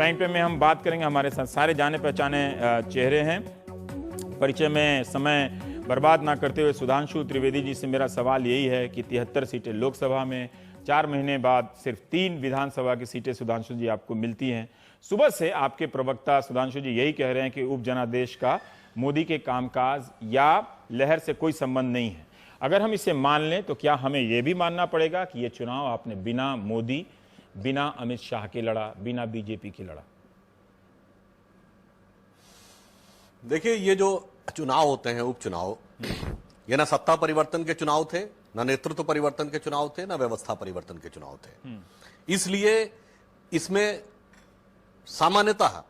Prime time में हम बात करेंगे, हमारे साथ सारे जाने पहचाने चेहरे हैं। परिचय में समय बर्बाद ना करते हुए सुधांशु त्रिवेदी जी से मेरा सवाल यही है कि 73 सीटें लोकसभा में, 4 महीने बाद सिर्फ 3 विधानसभा की सीटें सुधांशु जी आपको मिलती हैं। सुबह से आपके प्रवक्ता सुधांशु जी यही कह रहे हैं कि उपजनादेश का मोदी के कामकाज या लहर से कोई संबंध नहीं है। अगर हम इसे मान लें तो क्या हमें यह भी मानना पड़ेगा कि यह चुनाव आपने बिना मोदी, बिना अमित शाह के लड़ा, बिना बीजेपी की लड़ा? देखिए, ये जो चुनाव होते हैं, उपचुनाव, ये ना सत्ता परिवर्तन के चुनाव थे, ना नेतृत्व परिवर्तन के चुनाव थे, ना व्यवस्था परिवर्तन के चुनाव थे। इसलिए इसमें सामान्यतः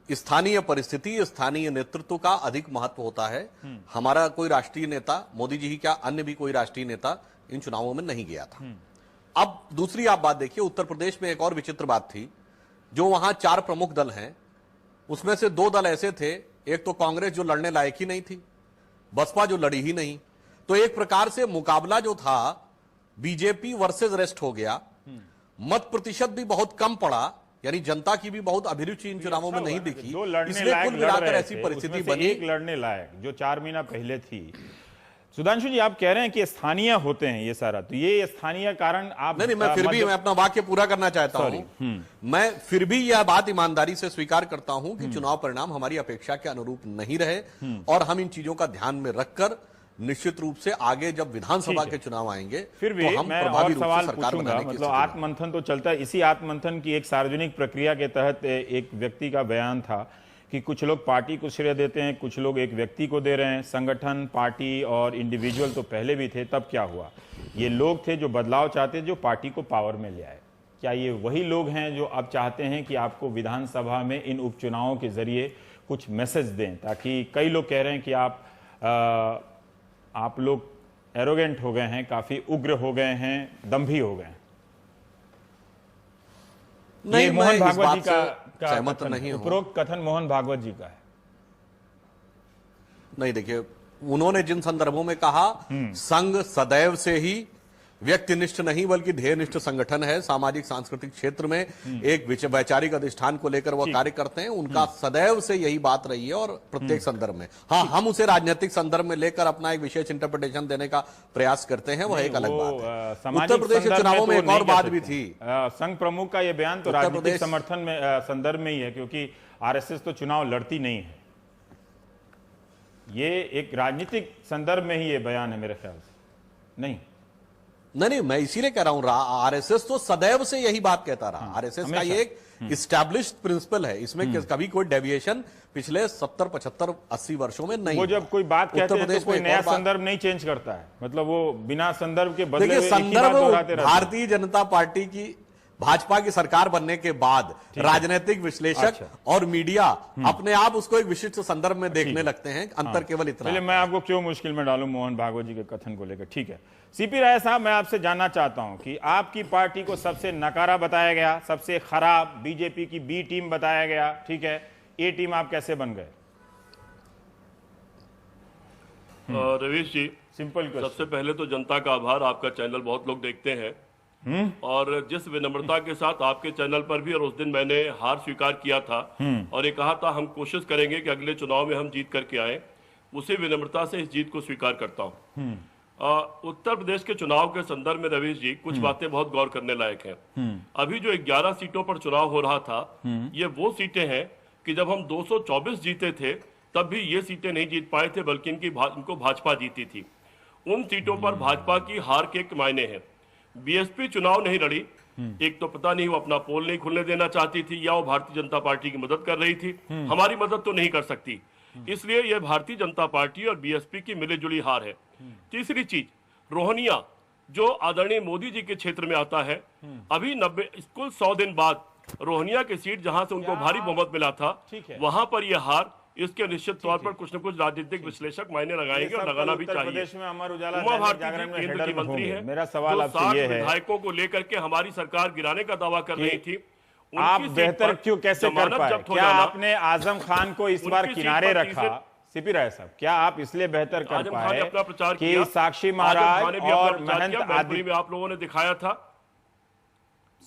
स्थानीय परिस्थिति, स्थानीय नेतृत्व का अधिक महत्व होता है। हमारा कोई राष्ट्रीय नेता, मोदी जी ही क्या अन्य भी कोई राष्ट्रीय नेता इन चुनावों में नहीं गया था। अब दूसरी आप बात देखिए, उत्तर प्रदेश में एक और विचित्र बात थी। जो वहां 4 प्रमुख दल हैं, उसमें से 2 दल ऐसे थे, एक तो कांग्रेस जो लड़ने लायक ही नहीं थी, बसपा जो लड़ी ही नहीं। तो एक प्रकार से मुकाबला जो था बीजेपी वर्सेस रेस्ट हो गया। मत प्रतिशत भी बहुत कम पड़ा, यानी जनता की भी बहुत अभिरुचि इन चुनावों में नहीं दिखी। इसलिए कुल मिलाकर ऐसी परिस्थिति बनी। एक लड़ने लायक जो 4 महीना पहले थी। सुधांशु जी, आप कह रहे हैं कि स्थानीय होते हैं ये सारा, तो ये स्थानीय कारण आप नहीं, मैं फिर भी मैं अपना वाक्य पूरा करना चाहता हूं। मैं फिर भी यह बात ईमानदारी से स्वीकार करता हूं कि चुनाव परिणाम हमारी अपेक्षा के अनुरूप नहीं रहे, और हम इन चीजों का ध्यान में रखकर निश्चित रूप से आगे जब विधानसभा के चुनाव आएंगे फिर भी तो हम मैं प्रभावी और रूप सवाल से सरकार पूछूंगा। बनाने की मतलब आत्ममंथन तो चलता है, इसी आत्ममंथन की एक सार्वजनिक प्रक्रिया के तहत एक व्यक्ति का बयान था कि कुछ लोग पार्टी को श्रेय देते हैं, कुछ लोग एक व्यक्ति को दे रहे हैं। संगठन, पार्टी और इंडिविजुअल तो पहले भी थे, तब क्या हुआ? ये लोग थे जो बदलाव चाहते, जो पार्टी को पावर में ले आए। क्या ये वही लोग हैं जो अब चाहते हैं कि आपको विधानसभा में इन उपचुनावों के जरिए कुछ मैसेज दें, ताकि कई लोग कह रहे हैं कि आप लोग एरोगेंट हो गए हैं, काफी उग्र हो गए हैं, दंभी हो गए हैं? नहीं, मोहन भागवत जी का सहमत नहीं हूं। उपरोक्त कथन मोहन भागवत जी का है। नहीं, देखिए, उन्होंने जिन संदर्भों में कहा, संघ सदैव से ही व्यक्तिनिष्ठ नहीं बल्कि ध्येयनिष्ठ संगठन है, सामाजिक सांस्कृतिक क्षेत्र में एक वैचारिक अधिष्ठान को लेकर वह कार्य करते हैं, उनका सदैव से यही बात रही है। और प्रत्येक संदर्भ में, हाँ, हम उसे राजनीतिक संदर्भ में लेकर अपना एक विशेष इंटरप्रिटेशन देने का प्रयास करते हैं, वह एक अलग बात है। उत्तर प्रदेश के चुनावों में एक और बात भी थी। संघ प्रमुख का यह बयान तो राजनीतिक समर्थन में संदर्भ में ही है, क्योंकि आरएसएस तो चुनाव लड़ती नहीं है। ये एक राजनीतिक संदर्भ में ही ये बयान है मेरे ख्याल से। नहीं, मैं इसीलिए कह रहा हूं, आरएसएस तो सदैव से यही बात कहता रहा। आरएसएस का ये एक इस्टेब्लिश्ड प्रिंसिपल है, इसमें कभी कोई डेविएशन पिछले 70, 75, 80 वर्षों में नहीं। वो जब कोई बात कहते हैं तो कोई नया संदर्भ नहीं चेंज करता है, मतलब वो बिना संदर्भ के बदले हुए संदर्भ भारतीय जनता पार्टी की, भाजपा की सरकार बनने के बाद राजनीतिक विश्लेषक और मीडिया अपने आप उसको एक विशिष्ट संदर्भ में देखने लगते हैं। अंतर केवल इतना। चलिए, मैं आपको क्यों मुश्किल में डालूं मोहन भागवत जी के कथन को लेकर। ठीक है, सीपी राय साहब, मैं आपसे जानना चाहता हूं कि आपकी पार्टी को सबसे नकारा बताया गया, सबसे खराब बीजेपी की बी टीम बताया गया, ठीक है, ए टीम आप कैसे बन गए? रवीश जी, सिंपल क्वेश्चन। सबसे पहले तो जनता का आभार, आपका चैनल बहुत लोग देखते हैं, और जिस विनम्रता के साथ आपके चैनल पर भी, और उस दिन मैंने हार स्वीकार किया था और ये कहा था हम कोशिश करेंगे कि अगले चुनाव में हम जीत करके आए, उसी विनम्रता से इस जीत को स्वीकार करता हूं। उत्तर प्रदेश के चुनाव के संदर्भ में रवीश जी, कुछ बातें बहुत गौर करने लायक हैं। अभी जो 11 सीटों पर चुनाव हो रहा था, ये वो सीटें हैं कि जब हम 224 जीते थे तब भी ये सीटें नहीं जीत पाए थे, बल्कि इनको भाजपा जीती थी। उन सीटों पर भाजपा की हार के मायने हैं। बीएसपी चुनाव नहीं लड़ी, एक तो पता नहीं वो अपना पोल नहीं खुलने देना चाहती थी, या वो भारतीय जनता पार्टी की मदद कर रही थी। हमारी मदद तो नहीं कर सकती, इसलिए यह भारतीय जनता पार्टी और बीएसपी की मिलीजुली हार है। तीसरी चीज, रोहनिया जो आदरणीय मोदी जी के क्षेत्र में आता है, अभी 100 दिन बाद रोहनिया की सीट जहां से उनको भारी बहुमत मिला था, वहां पर यह हार, इसके निश्चित तौर पर कुछ न कुछ राजनीतिक विश्लेषक मायने लगाएंगे और लगाना भी चाहिए। प्रदेश में अमर उजाला उमा भारती जी केंद्र की मंत्री है, मेरा सवाल आपसे ये है, विधायकों को लेकर के हमारी सरकार गिराने का दावा कर रही थी, आप बेहतर क्यों कैसे कर पाए? क्या आपने आजम खान को इस बार किनारे रखा? सीपी राय साहब, क्या आप इसलिए बेहतर कर पाए कि साक्षी महाराज और महंत आदि आप लोगों ने दिखाया था,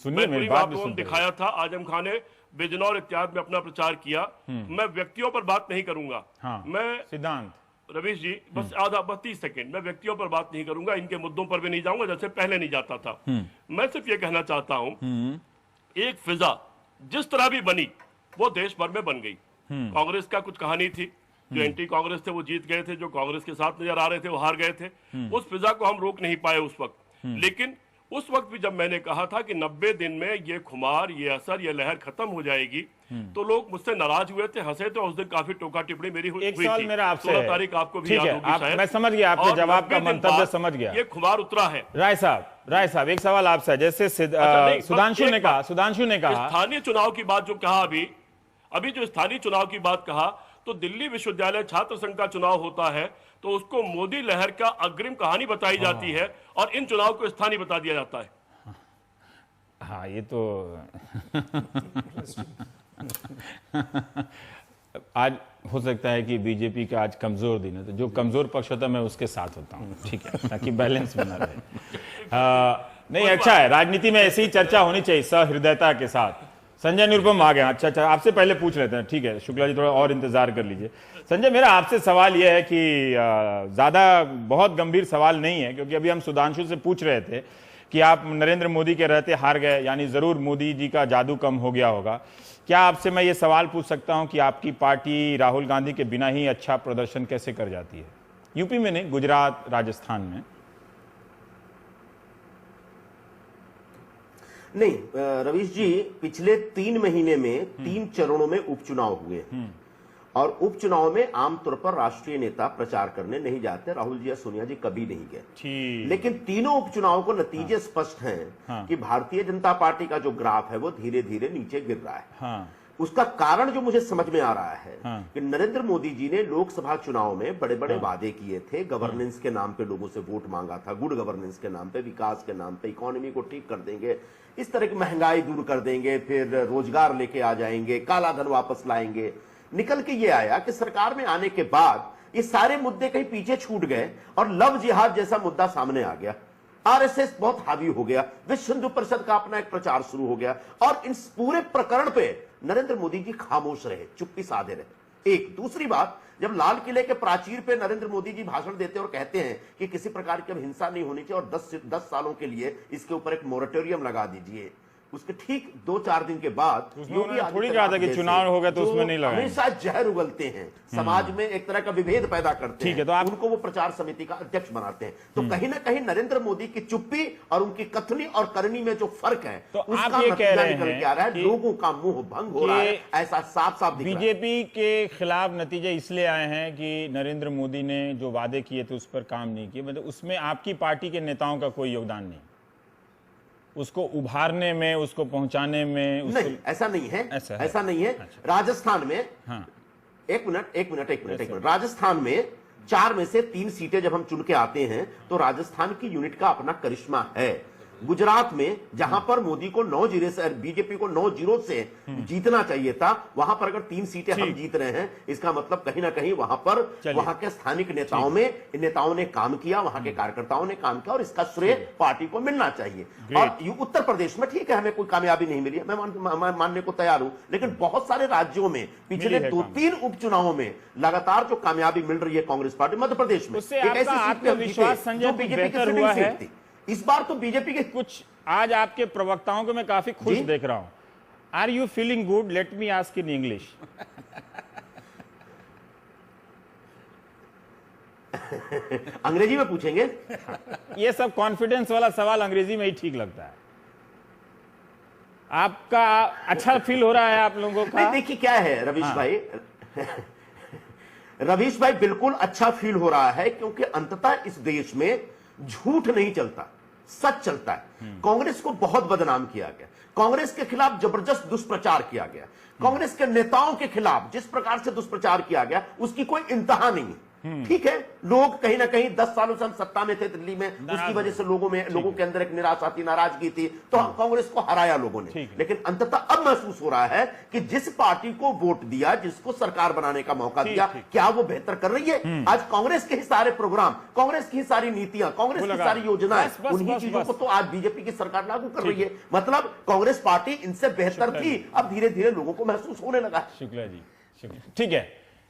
सुनिए मेरी बात भी दिखाया था, आजम खान ने बिजनौर इत्यादि में अपना प्रचार किया। मैं व्यक्तियों पर बात नहीं करूंगा। हाँ, मैं सिद्धांत रवीश जी बस 30 सेकंड, मैं व्यक्तियों पर बात नहीं करूंगा, इनके मुद्दों पर भी नहीं जाऊंगा जैसे पहले नहीं जाता था। मैं सिर्फ ये कहना चाहता हूं, एक फिजा जिस तरह भी बनी वो देश भर में बन गई। कांग्रेस का कुछ कहानी थी, जो एंटी कांग्रेस थे वो जीत गए थे, जो कांग्रेस के साथ नजर आ रहे थे वो हार गए थे। उस फिजा को हम रोक नहीं पाए उस वक्त, लेकिन उस वक्त भी जब मैंने कहा था कि 90 दिन में ये खुमार, ये असर, ये लहर खत्म हो जाएगी, तो लोग मुझसे नाराज हुए थे, हंसे थे। उस दिन काफी टोका टिप्पणी मेरी हुई एक सवाल थी। मेरा आपसे 16 तारीख आपको भी याद होगी शायद। मैं समझ गया आपके जवाब का मंतव्य, समझ गया। ये खुमार उतरा है। राय साहब एक सवाल आपसे, जैसे सुधांशु ने कहा स्थानीय चुनाव की बात जो कहा, अभी जो स्थानीय चुनाव की बात कहा, तो दिल्ली विश्वविद्यालय छात्र संघ का चुनाव होता है तो उसको मोदी लहर का अग्रिम कहानी बताई जाती है और इन चुनाव को स्थानीय बता दिया जाता है। हाँ, ये तो आज हो सकता है कि बीजेपी का आज कमजोर दिन है, तो जो कमजोर पक्ष होता है मैं उसके साथ होता हूँ, ठीक है, ताकि बैलेंस बना रहे। नहीं, अच्छा है, राजनीति में ऐसी ही चर्चा होनी चाहिए, सहृदयता के साथ। संजय निरुपम आ गए। अच्छा, आपसे पहले पूछ लेते हैं, ठीक है, शुक्ला जी थोड़ा और इंतजार कर लीजिए। संजय, मेरा आपसे सवाल यह है कि ज्यादा बहुत गंभीर सवाल नहीं है, क्योंकि अभी हम सुधांशु से पूछ रहे थे कि आप नरेंद्र मोदी के रहते हार गए, यानी जरूर मोदी जी का जादू कम हो गया होगा। क्या आपसे मैं ये सवाल पूछ सकता हूं कि आपकी पार्टी राहुल गांधी के बिना ही अच्छा प्रदर्शन कैसे कर जाती है? यूपी में नहीं, गुजरात, राजस्थान में। नहीं रवीश जी, पिछले 3 महीने में 3 चरणों में उपचुनाव हुए और उपचुनाव में आमतौर पर राष्ट्रीय नेता प्रचार करने नहीं जाते। राहुल जी या सोनिया जी कभी नहीं गए, लेकिन तीनों उपचुनाव को नतीजे स्पष्ट हैं कि भारतीय जनता पार्टी का जो ग्राफ है वो धीरे धीरे नीचे गिर रहा है। उसका कारण जो मुझे समझ में आ रहा है कि नरेंद्र मोदी जी ने लोकसभा चुनाव में बड़े बड़े वादे किए थे, गवर्नेंस के नाम पे लोगों से वोट मांगा था, गुड गवर्नेंस के नाम पे, विकास के नाम पे, इकोनॉमी को ठीक कर देंगे, इस तरह की महंगाई दूर कर देंगे, फिर रोजगार लेके आ जाएंगे, काला धन वापस लाएंगे। निकल के ये आया कि सरकार में आने के बाद ये सारे मुद्दे कहीं पीछे छूट गए और लव जिहाद जैसा मुद्दा सामने आ गया। आरएसएस बहुत हावी हो गया, विश्व हिंदू परिषद का अपना एक प्रचार शुरू हो गया और इस पूरे प्रकरण पे नरेंद्र मोदी जी खामोश रहे, चुप्पी साधे रहे। एक दूसरी बात, जब लाल किले के प्राचीर पे नरेंद्र मोदी जी भाषण देते और कहते हैं कि किसी प्रकार की अब हिंसा नहीं होनी चाहिए और 10 सालों के लिए इसके ऊपर एक मोरेटोरियम लगा दीजिए, उसके ठीक 2-4 दिन के बाद योगी थोड़ी कहा था कि चुनाव हो गया तो उसमें नहीं लगा। हमेशा जहर उगलते हैं, समाज में एक तरह का विभेद पैदा करते हैं, तो उनको वो प्रचार समिति का अध्यक्ष बनाते हैं। तो कहीं ना कहीं नरेंद्र मोदी की चुप्पी और उनकी कथनी और करनी में जो फर्क है, तो उसका नतीजा निकल के आ रहा है, लोगों का मुंह भंग हो रहा है, ऐसा साफ साफ दिख रहा है। बीजेपी के खिलाफ नतीजे इसलिए आए हैं कि नरेंद्र मोदी ने जो वादे किए थे उस पर काम नहीं किए, मतलब उसमें आपकी पार्टी के नेताओं का कोई योगदान नहीं, उसको उभारने में, उसको पहुंचाने में। नहीं, ऐसा नहीं है, ऐसा नहीं है। अच्छा। राजस्थान में एक मिनट, राजस्थान में 4 में से 3 सीटें जब हम चुन के आते हैं तो राजस्थान की यूनिट का अपना करिश्मा है। गुजरात में जहां पर मोदी को 9-0 से, बीजेपी को 9-0 से जीतना चाहिए था, वहां पर अगर 3 सीटें हम जीत रहे हैं, इसका मतलब कहीं ना कहीं वहां पर वहां के स्थानिक नेताओं में, नेताओं ने काम किया, वहां के कार्यकर्ताओं ने काम किया और इसका श्रेय पार्टी को मिलना चाहिए। और उत्तर प्रदेश में ठीक है, हमें कोई कामयाबी नहीं मिली, मैं मानने को तैयार हूं, लेकिन बहुत सारे राज्यों में पिछले 2-3 उपचुनावों में लगातार जो कामयाबी मिल रही है कांग्रेस पार्टी, मध्य प्रदेश में एक ऐसी सीट जो बीजेपी की सिटिंग सीट थी, इस बार तो बीजेपी के कुछ आज आपके प्रवक्ताओं को मैं काफी खुश देख रहा हूं। Are you feeling good? Let me ask in English. अंग्रेजी में पूछेंगे? ये सब कॉन्फिडेंस वाला सवाल अंग्रेजी में ही ठीक लगता है। आपका अच्छा फील हो रहा है आप लोगों का? देखिए क्या है रवीश भाई, रवीश भाई बिल्कुल अच्छा फील हो रहा है, क्योंकि अंततः इस देश में झूठ नहीं चलता, सच चलता है। कांग्रेस को बहुत बदनाम किया गया, कांग्रेस के खिलाफ जबरदस्त दुष्प्रचार किया गया, कांग्रेस के नेताओं के खिलाफ जिस प्रकार से दुष्प्रचार किया गया उसकी कोई इंतहा नहीं है। ठीक है, लोग कहीं ना कहीं 10 सालों से हम सत्ता में थे दिल्ली में, उसकी वजह से लोगों के अंदर एक निराशा थी, नाराजगी थी, तो कांग्रेस को हराया लोगों ने। लेकिन अंततः अब महसूस हो रहा है कि जिस पार्टी को वोट दिया, जिसको सरकार बनाने का मौका दिया, क्या वो बेहतर कर रही है? आज कांग्रेस के ही सारे प्रोग्राम, कांग्रेस की सारी नीतियां, कांग्रेस की सारी योजनाएं, उन्हीं चीजों को तो आज बीजेपी की सरकार लागू कर रही है। मतलब कांग्रेस पार्टी इनसे बेहतर थी, अब धीरे धीरे लोगों को महसूस होने लगा। शुक्ला जी, ठीक है,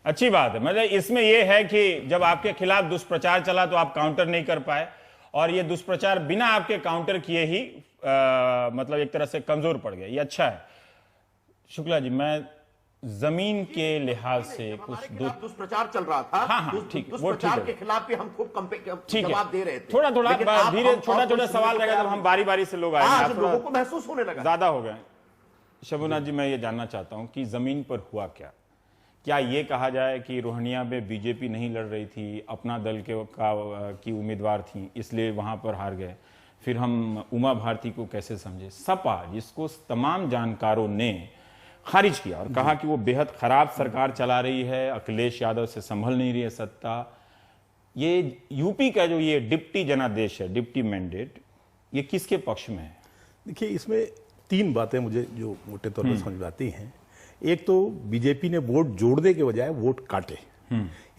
अच्छी बात है। मतलब इसमें यह है कि जब आपके खिलाफ दुष्प्रचार चला तो आप काउंटर नहीं कर पाए, और ये दुष्प्रचार बिना आपके काउंटर किए ही मतलब एक तरह से कमजोर पड़ गया। ये अच्छा है। शुक्ला जी, मैं जमीन के लिहाज से कुछ दुष्प्रचार चल रहा था। हाँ, ठीक, दुष्प्रचार के खिलाफ भी हम खूब जवाब दे रहे थे। थोड़ा धीरे छोटा सवाल रहेगा, जब हम बारी बारी से लोग आएंगे, लोगों को महसूस होने लगा, ज्यादा हो गए। शंभुनाथ जी, मैं ये जानना चाहता हूं कि जमीन पर हुआ क्या ये कहा जाए कि रोहनिया में बीजेपी नहीं लड़ रही थी, अपना दल की उम्मीदवार थी, इसलिए वहां पर हार गए? फिर हम उमा भारती को कैसे समझे? सपा, जिसको तमाम जानकारों ने खारिज किया और कहा कि वो बेहद खराब सरकार चला रही है, अखिलेश यादव से संभल नहीं रही है सत्ता। ये यूपी का जो ये डिप्टी जनादेश है, डिप्टी मैंडेट, ये किसके पक्ष में है? देखिए, इसमें 3 बातें मुझे जो मोटे तौर पर समझ में आती हैं। एक तो बीजेपी ने वोट जोड़ने के बजाय वोट काटे,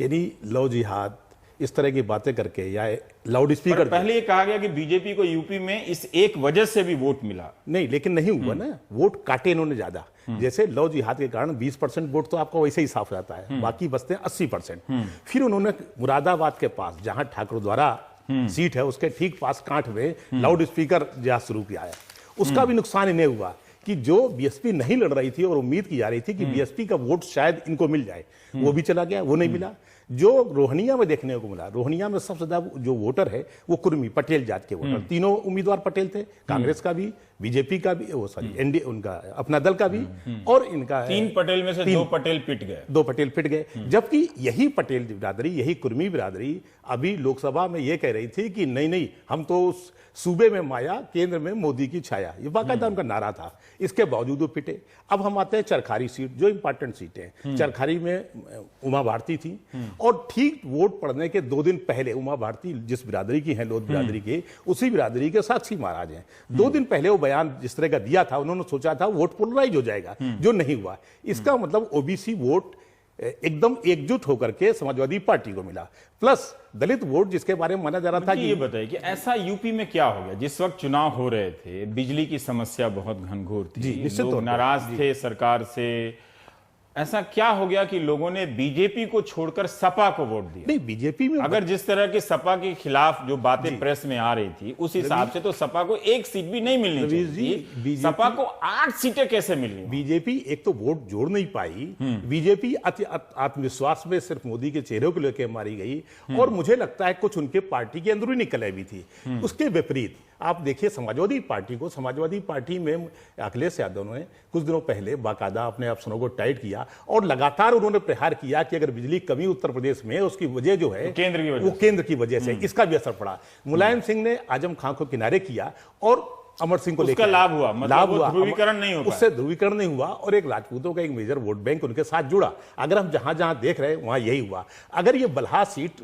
यानी लव जिहाद, इस तरह की बातें करके, या लाउड स्पीकर। पहले ये कहा गया कि बीजेपी को यूपी में इस एक वजह से भी वोट मिला। नहीं, लेकिन नहीं हुआ ना, वोट काटे इन्होंने ज्यादा। जैसे लव जिहाद के कारण 20% वोट तो आपका वैसे ही साफ रहता है, बाकी बचते हैं 80%। फिर उन्होंने मुरादाबाद के पास, जहां ठाकुर द्वारा सीट है, उसके ठीक पास कांठ में लाउड स्पीकर जिहाद शुरू किया है। उसका भी नुकसान इन्हें हुआ कि जो बीएसपी नहीं लड़ रही थी और उम्मीद की जा रही थी कि बीएसपी का वोट शायद इनको मिल जाए, वो भी चला गया, वो नहीं मिला। जो रोहनिया में देखने को मिला, रोहनिया में सबसे ज्यादा जो वोटर है वो कुर्मी पटेल जात के वोटर, तीनों उम्मीदवार पटेल थे, कांग्रेस का भी, बीजेपी का भी, वो सॉरी एनडीए उनका अपना दल का भी, और इनका 3 पटेल में से 2 पटेल पिट गए। 2 पटेल पिट गए। जबकि यही पटेल बिरादरी, यही कुर्मी बिरादरी अभी लोकसभा में ये कह रही थी कि नहीं, हम तो सूबे में माया, केंद्र में मोदी की छाया, ये बाकायदा उनका नारा था। इसके बावजूद वो पिटे। अब हम आते हैं चरखारी सीट, जो इंपॉर्टेंट सीट है। चरखारी में उमा भारती थी, और ठीक वोट पड़ने के 2 दिन पहले उमा भारती जिस बिरादरी की है, लोध बिरादरी के, उसी बिरादरी के साक्षी महाराज हैं। 2 दिन पहले वो बयान जिस तरह का दिया था, उन्होंने सोचा था वोट पोलराइज हो जाएगा, जो नहीं हुआ। इसका मतलब ओबीसी वोट एकदम एकजुट होकर के समाजवादी पार्टी को मिला, प्लस दलित वोट जिसके बारे में माना जा रहा था कि ये बताइए कि ऐसा यूपी में क्या हो गया? जिस वक्त चुनाव हो रहे थे, बिजली की समस्या बहुत घनघोर थी, लोग नाराज थे सरकार से, ऐसा क्या हो गया कि लोगों ने बीजेपी को छोड़कर सपा को वोट दिया? नहीं, बीजेपी में अगर जिस तरह की सपा के खिलाफ जो बातें प्रेस में आ रही थी, उस हिसाब से तो सपा को 1 सीट भी नहीं मिलनी चाहिए। सपा को 8 सीटें कैसे मिलनी? बीजेपी एक तो वोट जोड़ नहीं पाई, बीजेपी आत्मविश्वास में सिर्फ मोदी के चेहरे को लेकर मारी गई, और मुझे लगता है कुछ उनके पार्टी की अंदरूनी कलह भी थी। उसके विपरीत आप देखिए समाजवादी पार्टी को, समाजवादी पार्टी में अखिलेश यादव ने कुछ दिनों पहले बाकायदा अपने अफसरों को टाइट किया, और लगातार उन्होंने प्रहार किया कि अगर बिजली कमी उत्तर प्रदेश में, उसकी वजह जो है केंद्र की वजह से, इसका भी असर पड़ा। मुलायम सिंह ने आजम खान को किनारे किया, और अमर सिंह को लेकर लाभ हुआ, मतलब ध्रुवीकरण नहीं हुआ, उससे ध्रुवीकरण नहीं हुआ, और एक राजपूतों का एक मेजर वोट बैंक उनके साथ जुड़ा। अगर हम जहां जहां देख रहे हैं वहां यही हुआ। अगर ये बलहा सीट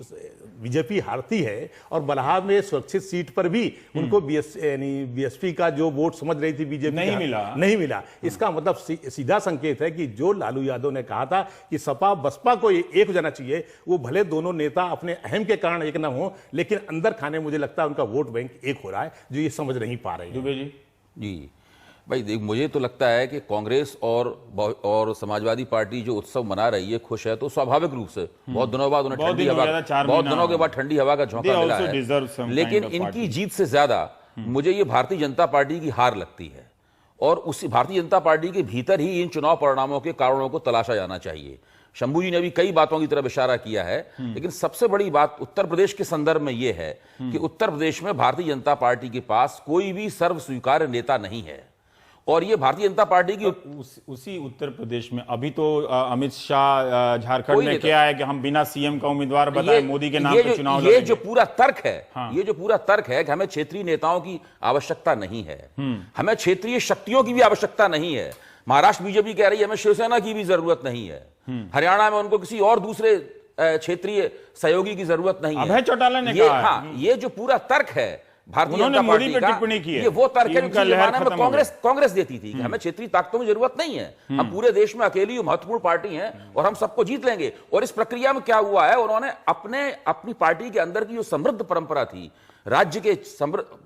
बीजेपी हारती है, और बलहा में सुरक्षित सीट पर भी उनको बीएसपी का जो वोट समझ रही थी बीजेपी नहीं मिला, इसका मतलब सीधा संकेत है कि जो लालू यादव ने कहा था कि सपा बसपा को एक हो जाना चाहिए, वो भले दोनों नेता अपने अहम के कारण एक ना हो, लेकिन अंदर खाने मुझे लगता है उनका वोट बैंक एक हो रहा है, जो ये समझ नहीं पा रहे हैं। जी भाई, देख, मुझे तो लगता है कि कांग्रेस और समाजवादी पार्टी जो उत्सव मना रही है, खुश है, तो स्वाभाविक रूप से बहुत दिनों बाद उन्हें ठंडी हवा का झोंका मिला है। लेकिन इनकी जीत से ज्यादा मुझे ये भारतीय जनता पार्टी की हार लगती है, और उसी भारतीय जनता पार्टी के भीतर ही इन चुनाव परिणामों के कारणों को तलाशा जाना चाहिए। शंभू जी ने भी कई बातों की तरफ इशारा किया है, लेकिन सबसे बड़ी बात उत्तर प्रदेश के संदर्भ में यह है कि उत्तर प्रदेश में भारतीय जनता पार्टी के पास कोई भी सर्व स्वीकार्य नेता नहीं है, और ये भारतीय जनता पार्टी की उसी उत्तर प्रदेश में अभी तो अमित शाह झारखंड में क्या है कि हम बिना सीएम का उम्मीदवार बताए मोदी के नाम पे चुनाव लड़ेंगे। ये जो पूरा तर्क है, ये जो पूरा तर्क है कि हमें क्षेत्रीय नेताओं की आवश्यकता नहीं है, हमें क्षेत्रीय शक्तियों की भी आवश्यकता नहीं है। महाराष्ट्र बीजेपी कह रही है हमें शिवसेना की भी जरूरत नहीं है, हरियाणा में उनको किसी और दूसरे क्षेत्रीय सहयोगी की जरूरत नहीं है। अभय चौटाला ने ये, कहा है। हाँ, ये जो पूरा तर्क है भारतीय उन्होंने जनता मोदी पार्टी पे का, टिप्पणी की है ये वो तर्क कि है उनका जो लहर जमाने में खत्म हो गई। कांग्रेस देती थी कि हमें क्षेत्रीय ताकतों की जरूरत नहीं है, हम पूरे देश में अकेली महत्वपूर्ण पार्टी हैं और हम सबको जीत लेंगे। और इस प्रक्रिया में क्या हुआ है, उन्होंने अपनी पार्टी के अंदर की जो समृद्ध परंपरा थी, राज्य के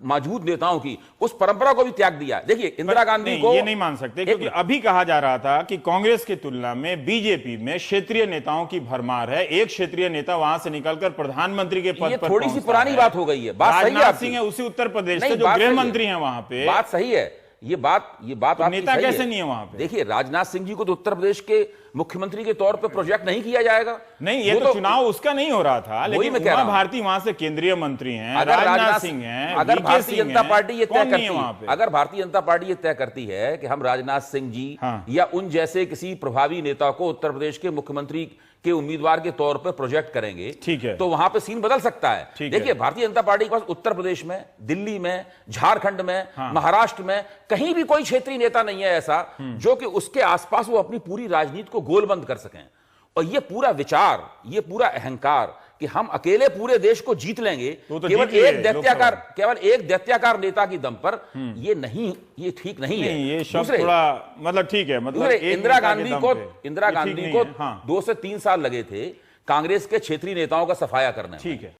मौजूद नेताओं की, उस परंपरा को भी त्याग दिया। देखिए इंदिरा गांधी को ये नहीं मान सकते, क्योंकि अभी कहा जा रहा था कि कांग्रेस की तुलना में बीजेपी में क्षेत्रीय नेताओं की भरमार है। एक क्षेत्रीय नेता वहां से निकलकर प्रधानमंत्री के पद पर थोड़ी सी पहुंचता पुरानी है। बात हो गई है। बात सही है राजनाथ आपकी। सिंह है उसी उत्तर प्रदेश नहीं, से जो बात गृह सही है। मंत्री हैं वहां पे। बात सही है, ये बात तो आपकी नेता सही कैसे नहीं है वहां पे? देखिए राजनाथ सिंह जी को तो उत्तर प्रदेश के मुख्यमंत्री के तौर पे प्रोजेक्ट नहीं किया जाएगा। नहीं, ये वो तो चुनाव उसका नहीं हो रहा था, वही लेकिन मैं कह रहा उमा हूं। भारती वहां से केंद्रीय मंत्री हैं, अगर राजनाथ सिंह हैं, अगर वीके भारतीय सिंह जनता हैं, पार्टी ये तय कौन नहीं करती है वहां पे? अगर भारतीय जनता पार्टी ये तय करती है कि हम राजनाथ सिंह जी हाँ। या उन जैसे किसी प्रभावी नेता को उत्तर प्रदेश के मुख्यमंत्री के उम्मीदवार के तौर पर प्रोजेक्ट करेंगे, ठीक है, तो वहां पे सीन बदल सकता है। ठीक है। देखिए भारतीय जनता पार्टी के पास उत्तर प्रदेश में, दिल्ली में, झारखंड में, महाराष्ट्र में कहीं भी कोई क्षेत्रीय नेता नहीं है ऐसा जो कि उसके आसपास वो अपनी पूरी राजनीति को गोलबंद कर सकें। और ये पूरा विचार, ये पूरा अहंकार कि हम अकेले पूरे देश को जीत लेंगे तो केवल जीत लिए एक दैत्याकार नेता की दम पर, ये ठीक नहीं है। ये शब्द थोड़ा मतलब ठीक है, मतलब इंदिरा गांधी को हाँ। 2 से 3 साल लगे थे कांग्रेस के क्षेत्रीय नेताओं का सफाया करने में। ठीक है।